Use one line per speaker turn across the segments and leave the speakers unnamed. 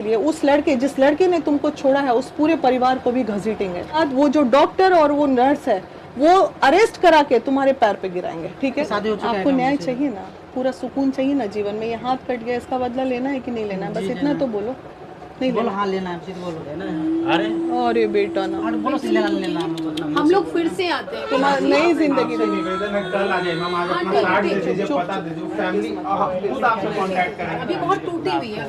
लिए उस लड़के जिस लड़के ने तुमको छोड़ा है उस पूरे परिवार को भी घसीटेंगे। आज वो जो डॉक्टर और वो नर्स है वो अरेस्ट करा के तुम्हारे पैर पे गिराएंगे। ठीक है, आपको न्याय चाहिए ना, पूरा सुकून चाहिए ना जीवन में। ये हाथ कट गया, इसका बदला लेना है कि नहीं लेना है? बस इतना तो बोलो। नहीं बोलो, हाँ लेना है, बोलो लेना है। अरे बेटा ना,
हम लोग फिर से आते हैं,
तुम्हारी नई जिंदगी
अभी बहुत टूटी हुई है।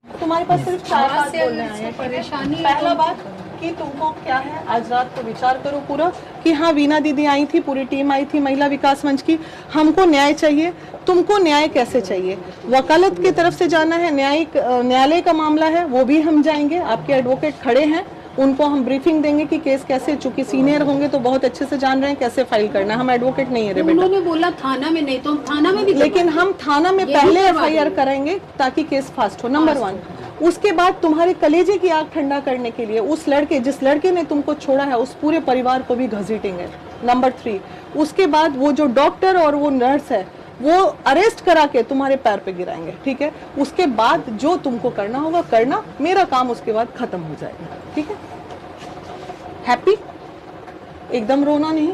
तुम्हारे पास सिर्फ 4 बात बोलने आए हैं।
परेशानी
पहला बात कि तुमको क्या है, आज रात को विचार करो पूरा कि हाँ वीना दीदी आई थी, पूरी टीम आई थी महिला विकास मंच की, हमको न्याय चाहिए। तुमको न्याय कैसे चाहिए? वकालत की तरफ से जाना है, न्यायालय का मामला है, वो भी हम जाएंगे। आपके एडवोकेट खड़े हैं, उनको हम ब्रीफिंग देंगे कि केस कैसे, चूंकि सीनियर होंगे तो बहुत अच्छे से जान रहे हैं कैसे फाइल करना है। हम एडवोकेट नहीं है रे बेटा।
उन्होंने बोला थाना में, नहीं तो हम थाना में भी,
लेकिन हम थाना में पहले एफआईआर कराएंगे ताकि केस फास्ट हो, नंबर 1। उसके बाद तुम्हारे कलेजे की आग ठंडा करने के लिए उस लड़के जिस लड़के ने तुमको छोड़ा है उस पूरे परिवार को भी घसीटेंगे, नंबर 3। उसके बाद वो जो डॉक्टर और वो नर्स है वो अरेस्ट करा के तुम्हारे पैर पे गिराएंगे। ठीक है, उसके बाद जो तुमको करना होगा करना, मेरा काम उसके बाद खत्म हो जाएगा। ठीक है, हैप्पी? एकदम रोना नहीं,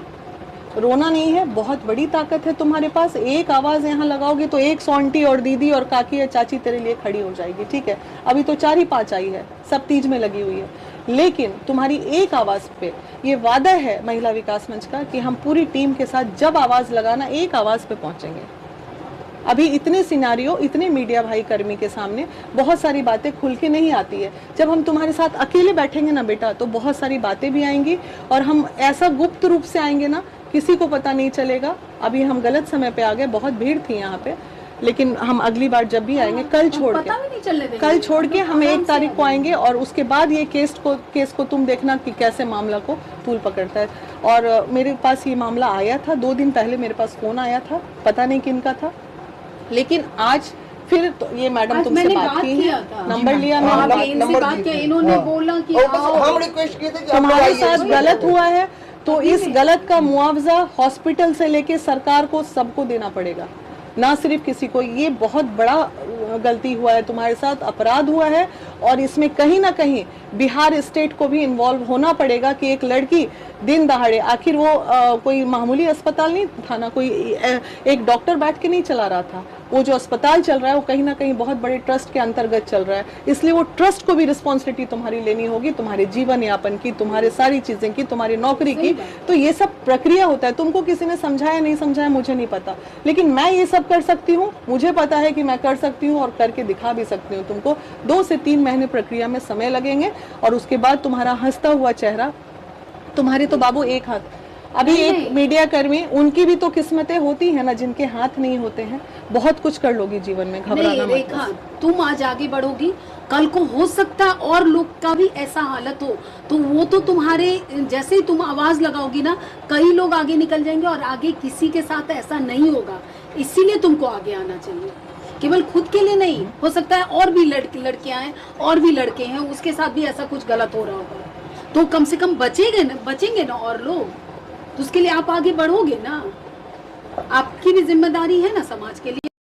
रोना नहीं है। बहुत बड़ी ताकत है तुम्हारे पास। एक आवाज यहाँ लगाओगे तो 100 आंटी और दीदी और काकी या चाची तेरे लिए खड़ी हो जाएगी। ठीक है, अभी तो 4 ही 5 आई है, सब तीज में लगी हुई है, लेकिन तुम्हारी एक आवाज पे ये वादा है महिला विकास मंच का कि हम पूरी टीम के साथ जब आवाज लगाना एक आवाज पे पहुंचेंगे। अभी इतने सिनारियो, इतने मीडिया भाई कर्मी के सामने बहुत सारी बातें खुल के नहीं आती है। जब हम तुम्हारे साथ अकेले बैठेंगे ना बेटा तो बहुत सारी बातें भी आएंगी और हम ऐसा गुप्त रूप से आएंगे ना, किसी को पता नहीं चलेगा। अभी हम गलत समय पे आ गए, बहुत भीड़ थी यहाँ पे, लेकिन हम अगली बार जब भी आएंगे कल छोड़ के हम 1 तारीख को आएंगे और उसके बाद ये केस को तुम देखना कि कैसे मामला को तूल पकड़ता है। और मेरे पास ये मामला आया था 2 दिन पहले, मेरे पास फोन आया था, पता नहीं किनका था, लेकिन आज फिर तो ये मैडम तुमसे बात की है, नंबर लिया,
इन्होंने बोला कि
हम रिक्वेस्ट किए थे कि
तुम्हारे साथ गलत हुआ है तो इस गलत का मुआवजा हॉस्पिटल से लेके सरकार को सबको देना पड़ेगा, ना सिर्फ किसी को। ये बहुत बड़ा गलती हुआ है तुम्हारे साथ, अपराध हुआ है और इसमें कहीं ना कहीं बिहार स्टेट को भी इन्वॉल्व होना पड़ेगा कि एक लड़की दिन दहाड़े, आखिर वो कोई मामूली अस्पताल नहीं था ना, कोई एक डॉक्टर बैठ के नहीं चला रहा था। वो जो अस्पताल चल रहा है वो कहीं ना कहीं बहुत बड़े ट्रस्ट के अंतर्गत चल रहा है, इसलिए वो ट्रस्ट को भी रिस्पॉन्सिबिलिटी तुम्हारी लेनी होगी, तुम्हारे जीवन यापन की, तुम्हारे सारी चीजें की, तुम्हारी नौकरी की। तो ये सब प्रक्रिया होता है। तुमको किसी ने समझाया नहीं समझाया मुझे नहीं पता, लेकिन मैं ये सब कर सकती हूँ, मुझे पता है कि मैं कर सकती हूँ और करके दिखा भी सकती हूँ। तुमको 2 से 3 महीने प्रक्रिया में समय लगेंगे और उसके बाद तुम्हारा हंसता हुआ चेहरा, तुम्हारे तो बाबू एक हाथ, अभी एक मीडिया कर्मी, उनकी भी तो किस्मतें होती है ना जिनके हाथ नहीं होते हैं। बहुत कुछ कर लोगी जीवन में, घबराना मत।
तुम आज आगे बढ़ोगी, कल को हो सकता और लोग का भी ऐसा हालत हो तो वो तो तुम्हारे जैसे ही तुम आवाज लगाओगी ना, कई लोग आगे निकल जाएंगे और आगे किसी के साथ ऐसा नहीं होगा। इसीलिए तुमको आगे आना चाहिए, केवल खुद के लिए नहीं, हो सकता है और भी लड़कियां हैं और भी लड़के हैं, उसके साथ भी ऐसा कुछ गलत हो रहा होगा, तो कम से कम बचेंगे ना और लोग, तो उसके लिए आप आगे बढ़ोगे ना। आपकी भी जिम्मेदारी है ना समाज के लिए।